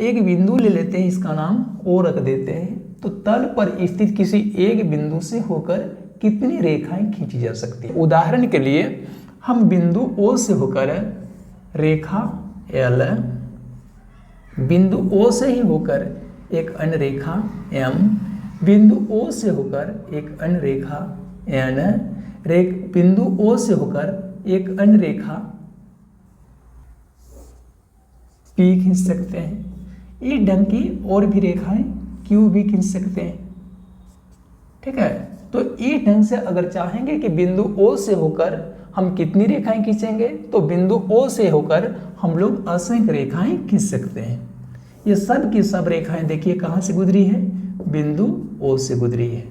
एक बिंदु ले लेते हैं, इसका नाम ओ रख देते हैं। तो तल पर स्थित किसी एक बिंदु से होकर कितनी रेखाएं खींची जा सकती है। उदाहरण के लिए हम बिंदु ओ से होकर रेखा एल, बिंदु ओ से ही होकर एक अन्य रेखा एम, बिंदु ओ से होकर एक अन्य रेखा एन, बिंदु ओ से होकर एक अन्य रेखा पी खींच सकते हैं। इस ढंग की और भी रेखाएं क्यू भी खींच सकते हैं। ठीक है, तो इस ढंग से अगर चाहेंगे कि बिंदु ओ से होकर हम कितनी रेखाएं खींचेंगे, तो बिंदु ओ से होकर हम लोग असंख्य रेखाएं खींच सकते हैं। ये सब की सब रेखाएं देखिए कहां से गुजरी है, बिंदु ओ से गुजरी है।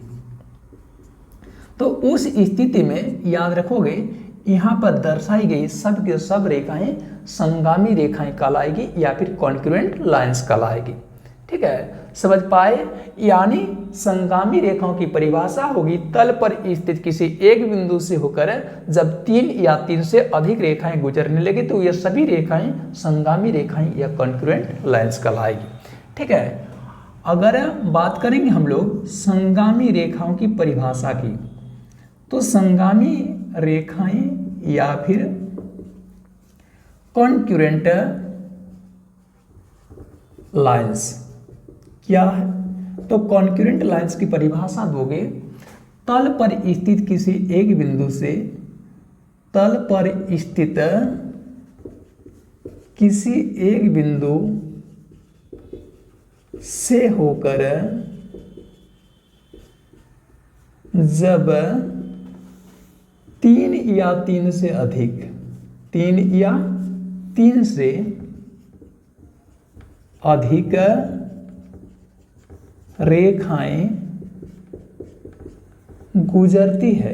तो उस स्थिति में याद रखोगे, यहां पर दर्शाई गई सब के सब रेखाएं संगामी रेखाएं कहलाएगी या फिर कॉन्क्रुएंट लाइंस कहलाएगी। ठीक है, समझ पाए। यानी संगामी रेखाओं की परिभाषा होगी तल पर स्थित किसी एक बिंदु से होकर जब 3 या 3 से अधिक रेखाएं गुजरने लगे तो ये सभी रेखाएं संगामी रेखाएं या कॉन्क्रुएंट लाइंस कहलाएगी। ठीक है, अगर बात करेंगे हम लोग संगामी रेखाओं की परिभाषा की, तो संगामी रेखाएं या फिर कॉन्क्रुएंट लाइंस क्या है, तो कॉन्क्रुएंट लाइंस की परिभाषा दोगे, तल पर स्थित किसी एक बिंदु से, तल पर स्थित किसी एक बिंदु से होकर जब 3 या 3 से अधिक, 3 या 3 से अधिक रेखाएं गुजरती है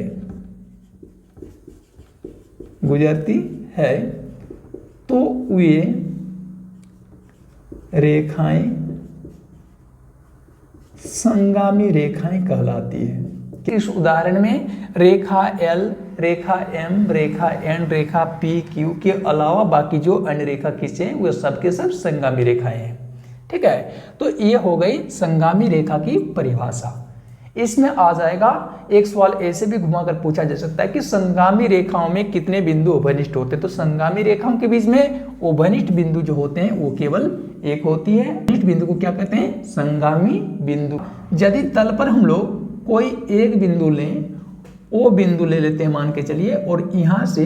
तो वे रेखाएं संगामी रेखाएं कहलाती है। इस उदाहरण में रेखा एल, रेखा एम, रेखा एन, रेखा पी क्यू के अलावा बाकी जो अन्य रेखा खींचे वे सब के सब संगामी रेखाएं हैं। ठीक है, तो ये हो गई संगामी रेखा की परिभाषा। इसमें आ जाएगा एक सवाल ऐसे भी घुमाकर पूछा जा सकता है कि संगामी रेखाओं में कितने बिंदु उभयनिष्ठ होते हैं। तो संगामी रेखाओं के बीच में उभयनिष्ठ बिंदु जो होते हैं वो केवल एक होती है। उभयनिष्ठ बिंदु को क्या कहते हैं, संगामी बिंदु। यदि तल पर हम लोग कोई एक बिंदु लें, वो बिंदु ले लेते हैं मान के चलिए, और यहां से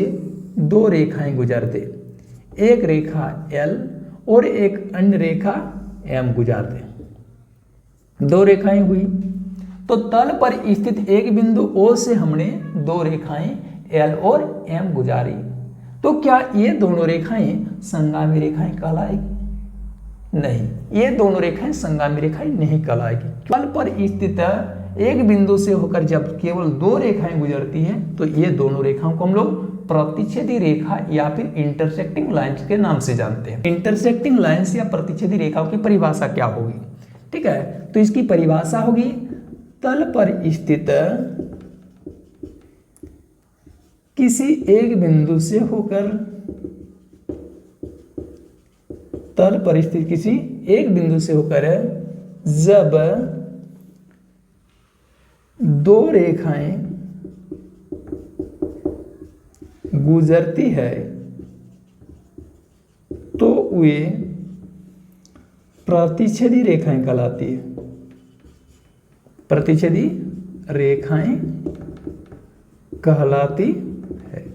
2 रेखाएं गुजरते, एक रेखा एल और एक अन्य रेखा एम गुजारते, 2 रेखाएं हुई। तो तल पर स्थित एक बिंदु ओ से हमने 2 रेखाएं एल और एम गुजारी, तो क्या ये दोनों रेखाएं संगामी रेखाएं कहलाएगी? नहीं, ये दोनों रेखाएं संगामी रेखाएं नहीं कहलाएगी। तल पर स्थित एक बिंदु से होकर जब केवल 2 रेखाएं गुजरती हैं तो ये दोनों रेखाओं को हम लोग प्रतिच्छेदी रेखा या फिर इंटरसेक्टिंग लाइंस के नाम से जानते हैं। इंटरसेक्टिंग लाइंस या प्रतिच्छेदी रेखाओं की परिभाषा क्या होगी? ठीक है, तो इसकी परिभाषा होगी तल पर स्थित किसी एक बिंदु से होकर, तल पर स्थित किसी एक बिंदु से होकर जब 2 रेखाएं गुजरती है तो वे प्रतिच्छेदी रेखाएं कहलाती है। प्रतिच्छेदी रेखाएं कहलाती है।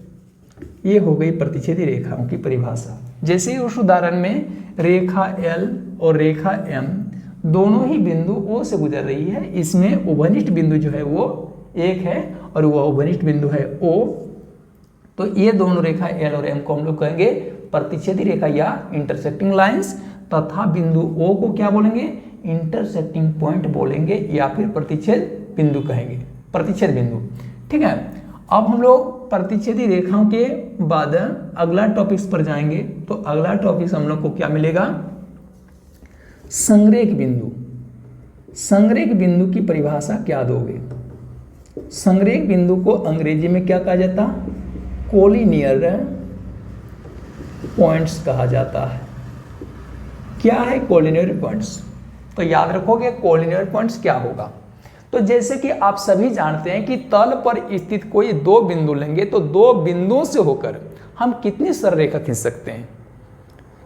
ये हो गई प्रतिच्छेदी रेखाओं की परिभाषा। जैसे उस उदाहरण में रेखा एल और रेखा एम दोनों ही बिंदु ओ से गुजर रही है, इसमें उभयनिष्ठ बिंदु जो है वो एक है और वह उभयनिष्ठ बिंदु है ओ। तो ये दोनों रेखा एल और एम को हम लोग कहेंगे प्रतिच्छेदी रेखा या इंटरसेक्टिंग लाइंस, तथा बिंदु ओ को क्या बोलेंगे, इंटरसेक्टिंग पॉइंट बोलेंगे या फिर प्रतिच्छेद बिंदु कहेंगे, प्रतिच्छेद बिंदु। ठीक है, अब हम लोग प्रतिच्छेदी रेखाओं के बाद अगला टॉपिक्स पर जाएंगे। तो अगला टॉपिक हम लोग को क्या मिलेगा, संरेख बिंदु। संरेख बिंदु की परिभाषा क्या दोगे? संरेख बिंदु को अंग्रेजी में क्या कहा जाता, कोलिनियर पॉइंट्स कहा जाता है। क्या है कोलिनियर पॉइंट्स? तो याद रखोगे कोलिनियर पॉइंट्स क्या होगा। तो जैसे कि आप सभी जानते हैं कि तल पर स्थित कोई दो बिंदु लेंगे तो दो बिंदुओं से होकर हम कितनी सररेखा खींच सकते हैं।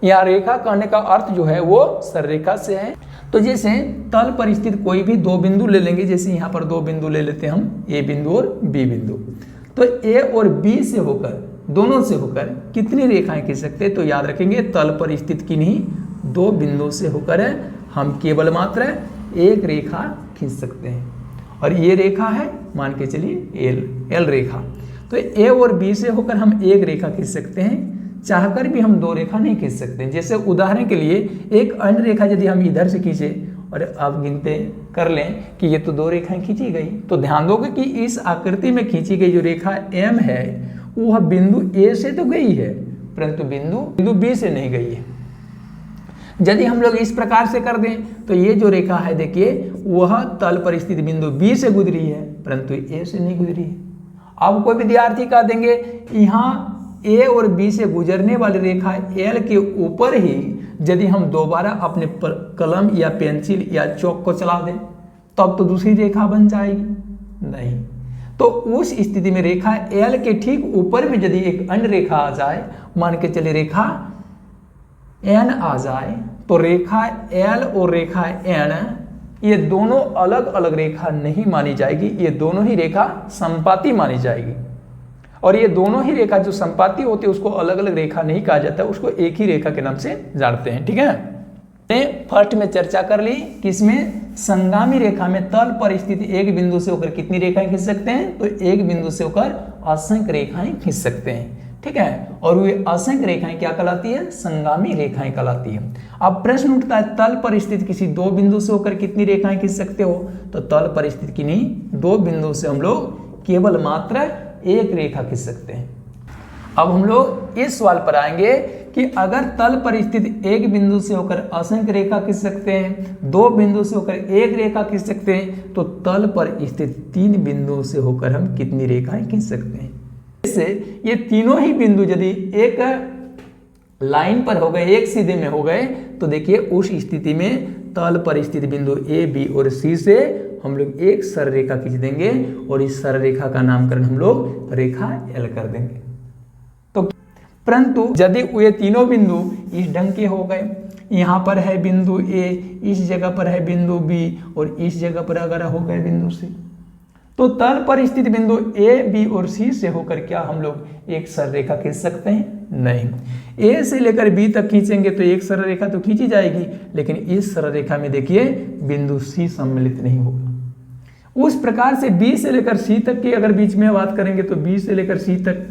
यहाँ रेखा कहने का अर्थ जो है वो सररेखा से है। तो जैसे तल पर स्थित कोई भी दो बिंदु ले लेंगे, जैसे यहाँ पर दो बिंदु ले लेते हैं हम, ए बिंदु और बी बिंदु। तो ए और बी से होकर, दोनों से होकर कितनी रेखाएं खींच सकते हैं? तो याद रखेंगे तल पर स्थित किन्हीं दो बिंदुओं से होकर हम केवल मात्र एक रेखा खींच सकते हैं, और ये रेखा है मान के चलिए एल रेखा। तो ए और बी से होकर हम एक रेखा खींच सकते हैं, चाहकर भी हम दो रेखा नहीं खींच सकते। जैसे उदाहरण के लिए एक अन्य रेखा यदि हम इधर से खींचे और आप गिनते कर लें कि ये तो दो रेखाएं खींची गई, तो ध्यान दोगे कि इस आकृति में खींची गई जो रेखा एम है वह बिंदु ए से तो गई है, परंतु बिंदु बी से नहीं गई है। यदि हम लोग इस प्रकार से कर दें तो ये जो रेखा है देखिए वह तल पर स्थित बिंदु बी से गुजरी है, परंतु ए से नहीं गुजरी है। अब कोई विद्यार्थी कह देंगे यहाँ ए और बी से गुजरने वाली रेखा एल के ऊपर ही यदि हम दोबारा अपने कलम या पेंसिल या चौक को चला दें तब तो दूसरी रेखा बन जाएगी, नहीं। तो उस स्थिति में रेखा एल के ठीक ऊपर में यदि एक अन्य रेखा आ जाए, मान के चले रेखा एन आ जाए, तो रेखा एल और रेखा एन ये दोनों अलग अलग रेखा नहीं मानी जाएगी, ये दोनों ही रेखा समपाती मानी जाएगी। और ये दोनों ही रेखा जो समपाती होती है उसको अलग अलग रेखा नहीं कहा जाता, उसको एक ही रेखा के नाम से जानते हैं, ठीक है। फर्स्ट में चर्चा कर ली किसमें, संगामी रेखा में तल पर स्थित एक बिंदु से होकर कितनी रेखाएं खींच सकते हैं? तो एक बिंदु से होकर असंख्य रेखाएं खींच सकते हैं, ठीक है। और वे असंख्य रेखाएं क्या कहलाती है? संगामी रेखाएं कहलाती है। अब प्रश्न उठता है तल पर स्थित किसी दो बिंदु से होकर कितनी रेखाएं खींच सकते हो? तो तल पर स्थित किन्हीं दो बिंदु से हम लोग केवल मात्र एक रेखा खींच सकते हैं। अब हम लोग इस सवाल पर आएंगे कि अगर तल पर स्थित एक बिंदु से होकर असंख्य रेखा खींच सकते हैं, दो बिंदु से होकर एक रेखा खींच सकते हैं, तो तल पर स्थित तीन बिंदुओं से होकर हम कितनी रेखाएं खींच सकते हैं? जैसे ये तीनों ही बिंदु यदि एक लाइन पर हो गए, एक सीधे में हो गए, तो देखिए उस स्थिति में तल पर स्थित बिंदु ए, बी और सी से हम लोग एक सररेखा खींच देंगे और इस सररेखा का नामकरण हम लोग रेखा एल कर देंगे। तो परंतु यदि ये तीनों बिंदु इस ढंग के हो गए, यहाँ पर है बिंदु ए, इस जगह पर है बिंदु बी और इस जगह पर अगर हो गए बिंदु सी, तो तल पर स्थित बिंदु ए, बी और सी से होकर क्या हम लोग एक सररेखा खींच सकते हैं? नहीं। ए से लेकर बी तक खींचेंगे तो एक सररेखा तो खींची जाएगी, लेकिन इस सररेखा में देखिए बिंदु सी सम्मिलित नहीं होगा। उस प्रकार से बी से लेकर सी तक की अगर बीच में बात करेंगे तो बी से लेकर सी तक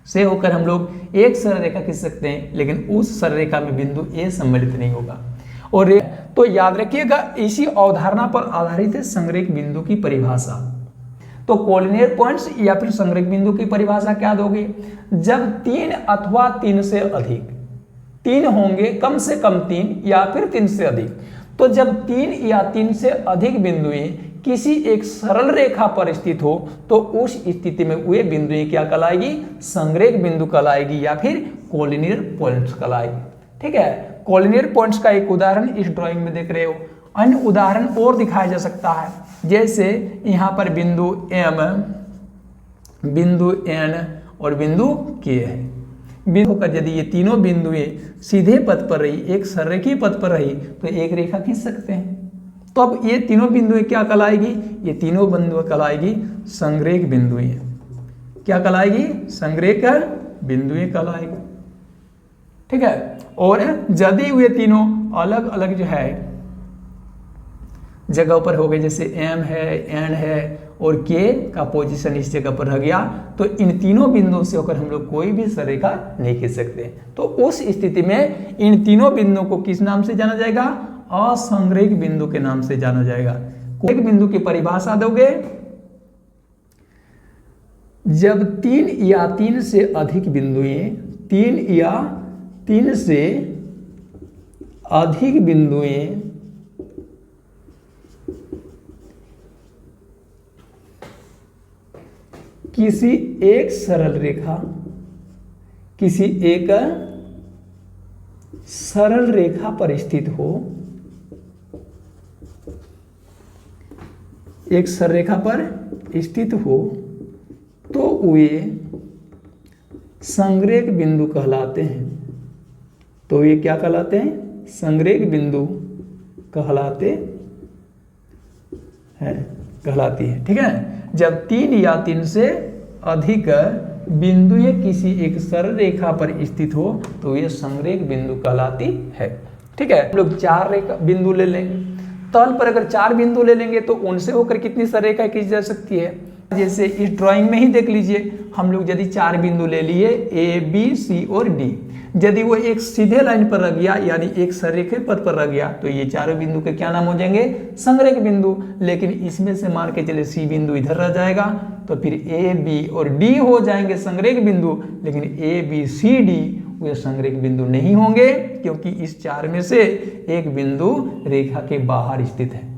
से होकर हम लोग एक सररेखा खींच सकते हैं, लेकिन उस सररेखा में बिंदु ए सम्मिलित नहीं होगा। और तो याद रखिएगा इसी अवधारणा पर आधारित है संरेख बिंदु की परिभाषा। तो कोलिनियर पॉइंट्स या फिर संरेख बिंदु की परिभाषा क्या दोगे? जब तीन अथवा तीन से अधिक, तीन होंगे कम से कम तीन या फिर तीन से अधिक, तो जब तीन या तीन से अधिक बिंदुएं किसी एक सरल रेखा पर स्थित हो तो उस स्थिति में वे बिंदुएं क्या कहलाएगी? संरेख बिंदु कहलाएगी या फिर कोलिनियर पॉइंट्स कहलाएगी, ठीक है। कोलिनियर पॉइंट्स का एक उदाहरण इस ड्राइंग में देख रहे हो, अन्य उदाहरण और दिखाया जा सकता है। जैसे यहाँ पर बिंदु एम, बिंदु एन और बिंदु के है। बिंदु होकर यदि ये तीनों बिंदुएं सीधे पथ पर रही, एक सररेखीय पथ पर रही, तो एक रेखा खींच सकते हैं। तो अब ये तीनों बिंदुएं क्या कहलाएगी? ये तीनों बिंदुएं कहलाएगी संरेख बिंदुएं। क्या कहलाएगी? संरेख बिंदुएं कहलाएगी, ठीक है। और यदि वे तीनों अलग अलग जो है जगह पर हो गए, जैसे एम है, एन है और के का पोजीशन इस जगह पर रह गया, तो इन तीनों बिंदुओं से होकर हम लोग कोई भी सररेखा नहीं खींच सकते। तो उस स्थिति में इन तीनों बिंदुओं को किस नाम से जाना जाएगा? असंरेख बिंदु के नाम से जाना जाएगा। एक बिंदु की परिभाषा दोगे, जब तीन या तीन से अधिक बिंदुएं, तीन या तीन से अधिक बिंदुएं किसी एक सरल रेखा, किसी एक सरल रेखा पर स्थित हो, एक सरल रेखा पर स्थित हो तो वे संरेख बिंदु कहलाते हैं। तो ये क्या कहलाते हैं? संरेख बिंदु कहलाती है। ठीक है, जब 3 या 3 से अधिक बिंदुएं किसी एक सरल रेखा पर स्थित हो तो ये संरेख बिंदु कहलाती है। ठीक है, हम लोग 4 रेखा बिंदु ले लेंगे। तल पर अगर 4 बिंदु ले लेंगे तो उनसे होकर कितनी सरल रेखा खींची जा सकती है? जैसे इस ड्राइंग में ही देख लीजिए, हम लोग यदि 4 बिंदु ले लिए ए, बी, सी और डी, यदि वो एक सीधे लाइन पर रह गया यानी एक सररेखीय पथ पर रह गया तो ये चारों बिंदु के क्या नाम हो जाएंगे? संरेख बिंदु। लेकिन इसमें से मान के चले सी बिंदु इधर रह जाएगा तो फिर ए, बी और डी हो जाएंगे संरेख बिंदु, लेकिन ए, बी, सी, डी वे संरेख बिंदु नहीं होंगे क्योंकि इस 4 में से एक बिंदु रेखा के बाहर स्थित है।